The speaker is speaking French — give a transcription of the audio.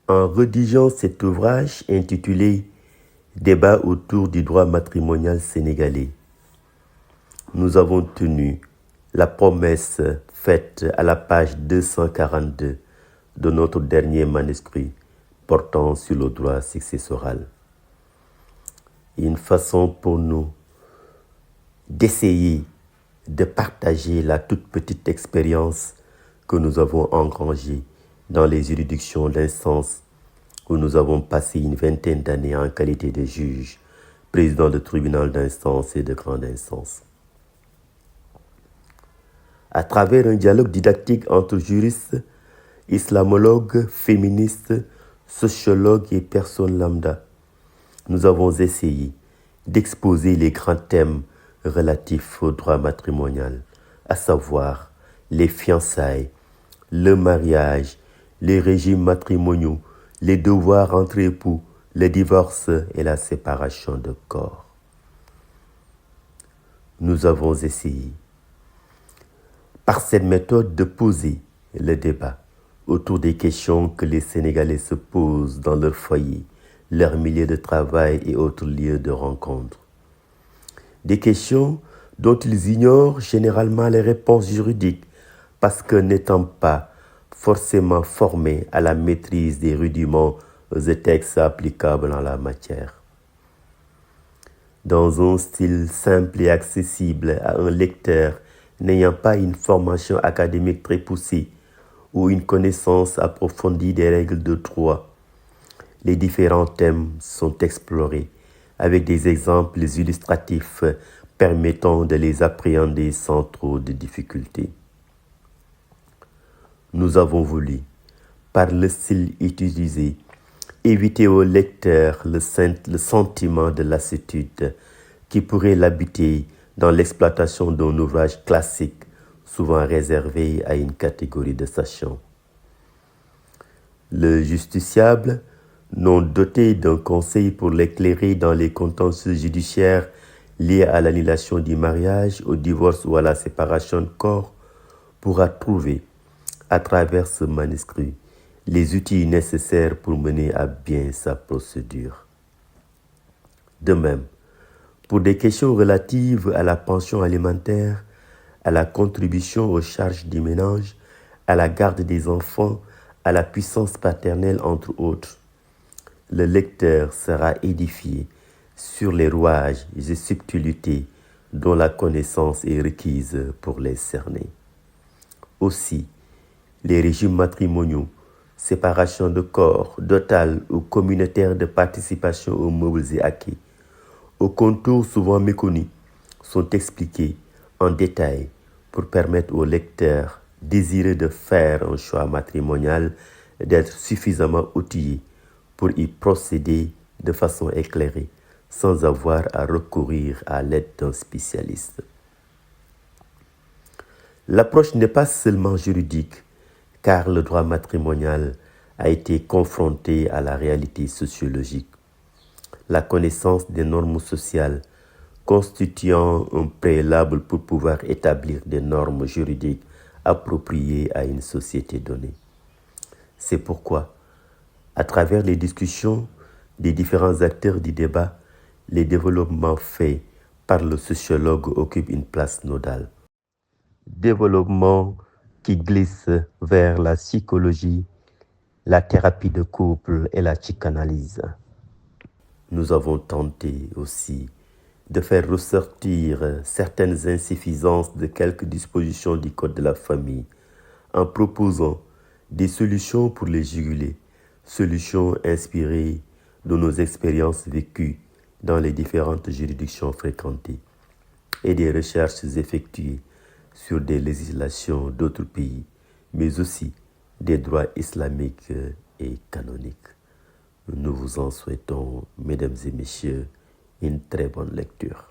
En rédigeant cet ouvrage intitulé Débat autour du droit matrimonial sénégalais, nous avons tenu la promesse faite à la page 242 de notre dernier manuscrit portant sur le droit successoral. Une façon pour nous d'essayer de partager la toute petite expérience que nous avons engrangée dans les juridictions d'instance où nous avons passé une vingtaine d'années en qualité de juge, président de tribunal d'instance et de grande instance. À travers un dialogue didactique entre juristes, islamologues, féministes, sociologues et personnes lambda, nous avons essayé d'exposer les grands thèmes relatifs au droit matrimonial, à savoir les fiançailles, le mariage, les régimes matrimoniaux, les devoirs entre époux, le divorce et la séparation de corps. Nous avons essayé, par cette méthode, de poser le débat autour des questions que les Sénégalais se posent dans leur foyer, leur milieu de travail et autres lieux de rencontre. Des questions dont ils ignorent généralement les réponses juridiques parce que n'étant pas forcément formés à la maîtrise des rudiments et textes applicables en la matière. Dans un style simple et accessible à un lecteur n'ayant pas une formation académique très poussée ou une connaissance approfondie des règles de droit, les différents thèmes sont explorés avec des exemples illustratifs permettant de les appréhender sans trop de difficultés. Nous avons voulu, par le style utilisé, éviter au lecteur le sentiment de lassitude qui pourrait l'habiter dans l'exploitation d'un ouvrage classique, souvent réservé à une catégorie de sachants. Le justiciable, non doté d'un conseil pour l'éclairer dans les contentieux judiciaires liés à l'annulation du mariage, au divorce ou à la séparation de corps, pourra trouver, à travers ce manuscrit, les outils nécessaires pour mener à bien sa procédure. De même, pour des questions relatives à la pension alimentaire, à la contribution aux charges du ménage, à la garde des enfants, à la puissance paternelle, entre autres, le lecteur sera édifié sur les rouages et subtilités dont la connaissance est requise pour les cerner. Aussi, les régimes matrimoniaux, séparation de corps, total ou communautaire de participation aux meubles et acquis, aux contours souvent méconnus, sont expliqués en détail pour permettre au lecteur désireux de faire un choix matrimonial d'être suffisamment outillé pour y procéder de façon éclairée, sans avoir à recourir à l'aide d'un spécialiste. L'approche n'est pas seulement juridique, car le droit matrimonial a été confronté à la réalité sociologique. La connaissance des normes sociales constituant un préalable pour pouvoir établir des normes juridiques appropriées à une société donnée. C'est pourquoi, à travers les discussions des différents acteurs du débat, les développements faits par le sociologue occupent une place nodale. Développement qui glisse vers la psychologie, la thérapie de couple et la psychanalyse. Nous avons tenté aussi de faire ressortir certaines insuffisances de quelques dispositions du Code de la famille en proposant des solutions pour les juguler, solutions inspirées de nos expériences vécues dans les différentes juridictions fréquentées et des recherches effectuées sur des législations d'autres pays, mais aussi des droits islamiques et canoniques. Nous vous en souhaitons, mesdames et messieurs, une très bonne lecture.